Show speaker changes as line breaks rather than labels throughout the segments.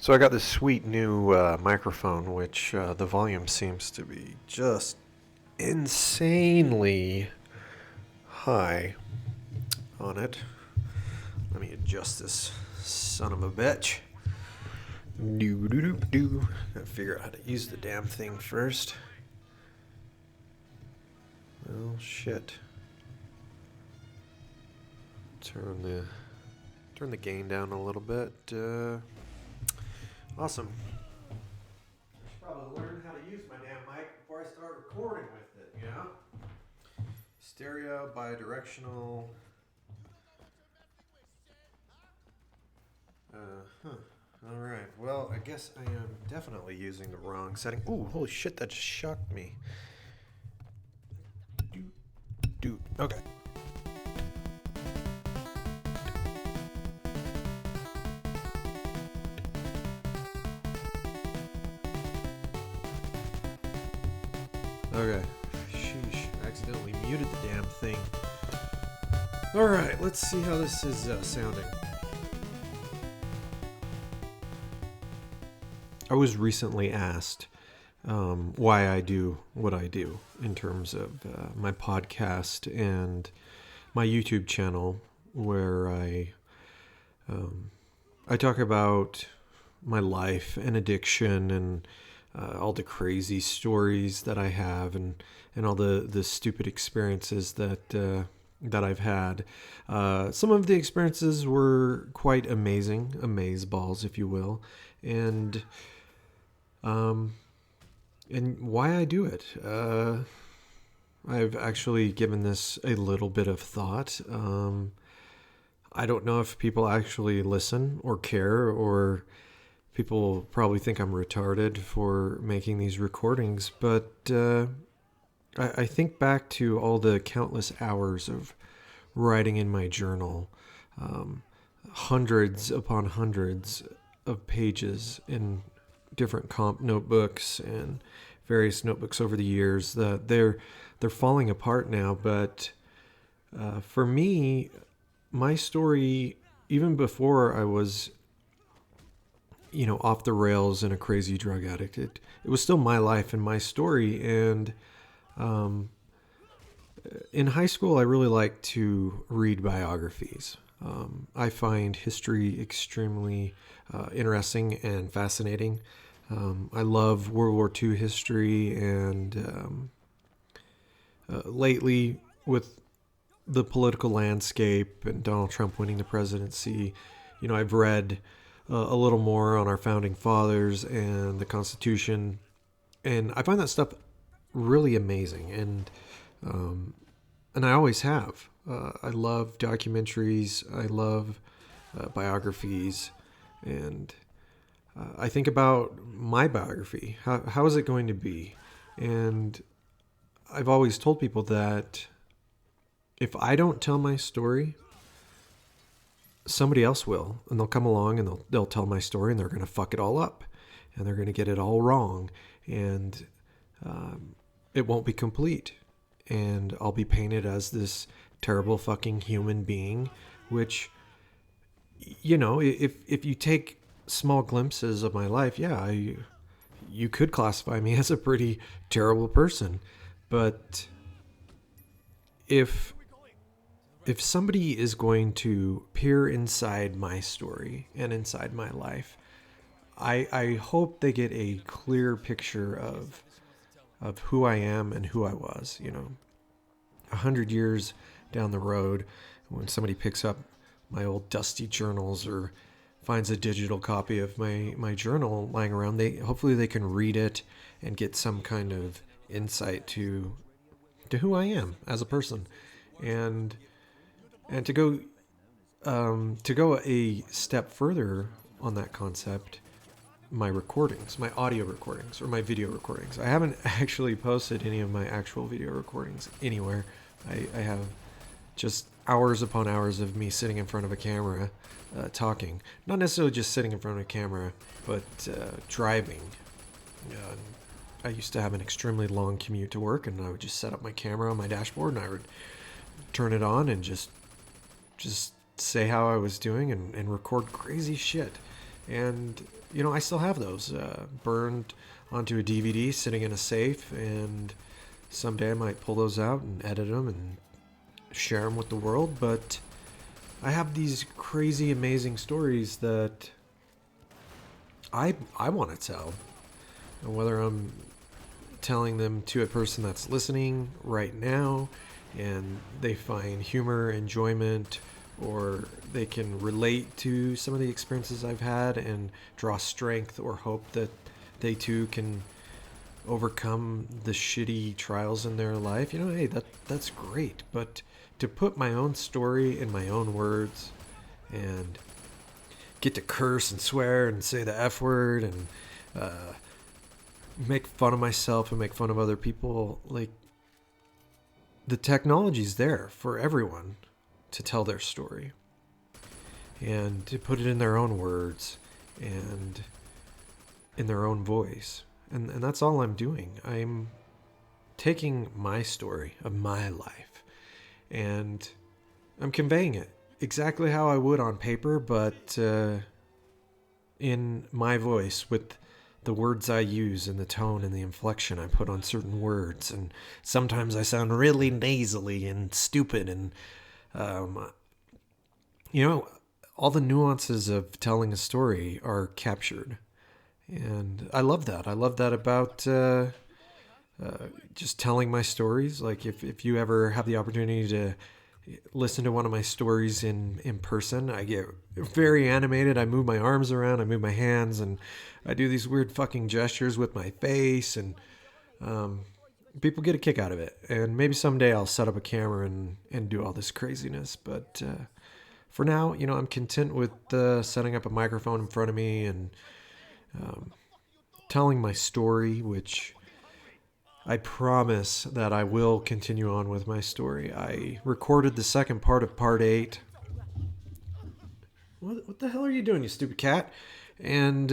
So I got this sweet new microphone, which the volume seems to be just insanely high on it. Let me adjust this son of a bitch. Do do do do. Gotta figure out how to use the damn thing first. Well, shit. Turn the gain down a little bit. Awesome. I should probably learn how to use my damn mic before I start recording with it, you know? Stereo, bidirectional. Alright, well, I guess I am definitely using the wrong setting. Ooh, holy shit, that just shocked me. Okay. Okay. Sheesh. I accidentally muted the damn thing. Alright, let's see how this is sounding. I was recently asked why I do what I do in terms of my podcast and my YouTube channel, where I talk about my life and addiction and all the crazy stories that I have and all the stupid experiences that I've had. Some of the experiences were quite amazing, amazeballs, if you will, and why I do it. I've actually given this a little bit of thought. I don't know if people actually listen or care, or people probably think I'm retarded for making these recordings, but I think back to all the countless hours of writing in my journal, hundreds upon hundreds of pages in different comp notebooks and various notebooks over the years. That they're falling apart now, but for me, my story, even before I was off the rails and a crazy drug addict, it was still my life and my story. And in high school, I really liked to read biographies. I find history extremely interesting and fascinating. I love World War II history, and lately, with the political landscape and Donald Trump winning the presidency, I've read a little more on our founding fathers and the Constitution, and I find that stuff really amazing, and I always have. I love documentaries. I love biographies, and I think about my biography. How is it going to be? And I've always told people that if I don't tell my story, somebody else will, and they'll come along and they'll tell my story, and they're going to fuck it all up, and they're going to get it all wrong, and it won't be complete, and I'll be painted as this terrible fucking human being, which, if you take small glimpses of my life, yeah, you could classify me as a pretty terrible person. But if somebody is going to peer inside my story and inside my life, I hope they get a clear picture of who I am and who I was. 100 years down the road, when somebody picks up my old dusty journals or finds a digital copy of my journal lying around, hopefully they can read it and get some kind of insight to who I am as a person, and to go a step further on that concept. My recordings, my audio recordings, or my video recordings. I haven't actually posted any of my actual video recordings anywhere. I have just hours upon hours of me sitting in front of a camera talking. Not necessarily just sitting in front of a camera, but driving. I used to have an extremely long commute to work, and I would just set up my camera on my dashboard, and I would turn it on and just say how I was doing and record crazy shit. And, you know, I still have those burned onto a DVD sitting in a safe. And someday I might pull those out and edit them and share them with the world. But I have these crazy, amazing stories that I want to tell. And whether I'm telling them to a person that's listening right now and they find humor, enjoyment, or they can relate to some of the experiences I've had and draw strength or hope that they too can overcome the shitty trials in their life, you know, hey, that's great. But to put my own story in my own words and get to curse and swear and say the F word and make fun of myself and make fun of other people, like, the technology's there for everyone to tell their story and to put it in their own words and in their own voice. And that's all I'm doing. I'm taking my story of my life and I'm conveying it exactly how I would on paper, but in my voice with the words I use and the tone and the inflection I put on certain words. And sometimes I sound really nasally and stupid and, you know, all the nuances of telling a story are captured. And I love that. I love that about just telling my stories. Like if you ever have the opportunity to listen to one of my stories in person, I get very animated. I move my arms around, I move my hands, and I do these weird fucking gestures with my face, and people get a kick out of it. And maybe someday I'll set up a camera and do all this craziness. But for now, you know, I'm content with setting up a microphone in front of me and telling my story, which I promise that I will continue on with my story. I recorded the second part of part 8. What the hell are you doing, you stupid cat? And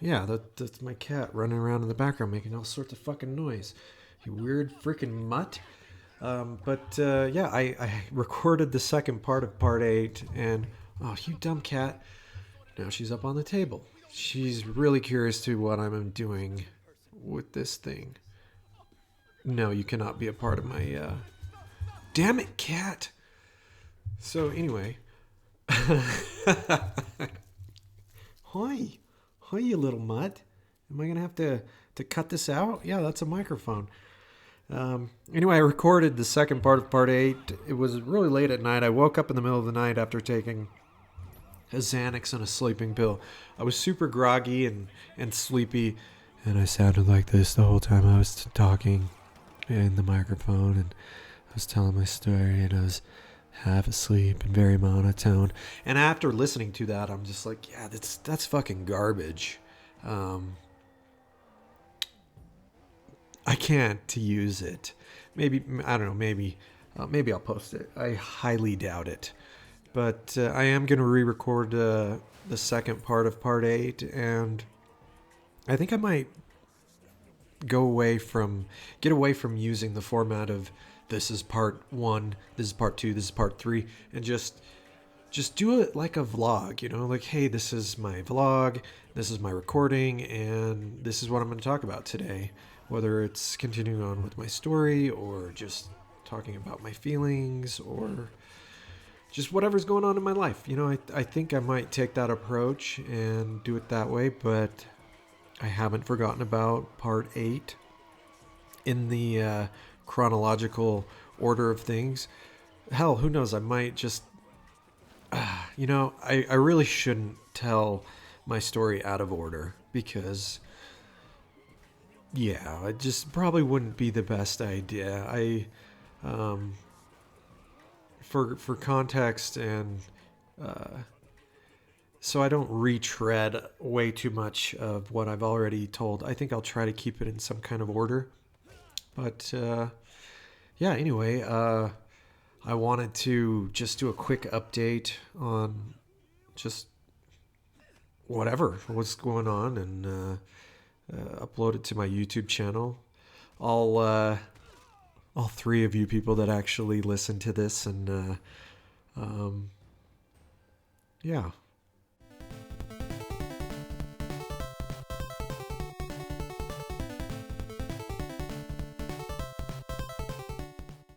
yeah, that's my cat running around in the background making all sorts of fucking noise. You weird freaking mutt. But yeah, I recorded the second part of part 8, and oh, you dumb cat. Now she's up on the table. She's really curious to what I'm doing with this thing. No, you cannot be a part of my... Damn it, cat! So, anyway. Hi, you little mutt. Am I going to have to cut this out? Yeah, that's a microphone. Anyway, I recorded the second part of part 8. It was really late at night. I woke up in the middle of the night after taking a Xanax and a sleeping pill. I was super groggy and sleepy, and I sounded like this the whole time I was talking in the microphone, and I was telling my story, and I was half asleep and very monotone. And after listening to that, I'm just like, yeah, that's fucking garbage. I can't use it. Maybe, I don't know, maybe I'll post it. I highly doubt it. But I am going to re-record the second part of part 8, and I think I might get away from using the format of this is part 1, this is part 2, this is part 3, and just do it like a vlog, you know, like, hey, this is my vlog, this is my recording, and this is what I'm going to talk about today, whether it's continuing on with my story or just talking about my feelings or just whatever's going on in my life. You know, I think I might take that approach and do it that way, but I haven't forgotten about part 8 in the chronological order of things. Hell, who knows? I might just, you know, I really shouldn't tell my story out of order because, yeah, it just probably wouldn't be the best idea. For context and so I don't retread way too much of what I've already told, I think I'll try to keep it in some kind of order. But yeah, anyway, I wanted to just do a quick update on just what's going on and upload it to my YouTube channel. All 3 of you people that actually listen to this, and yeah,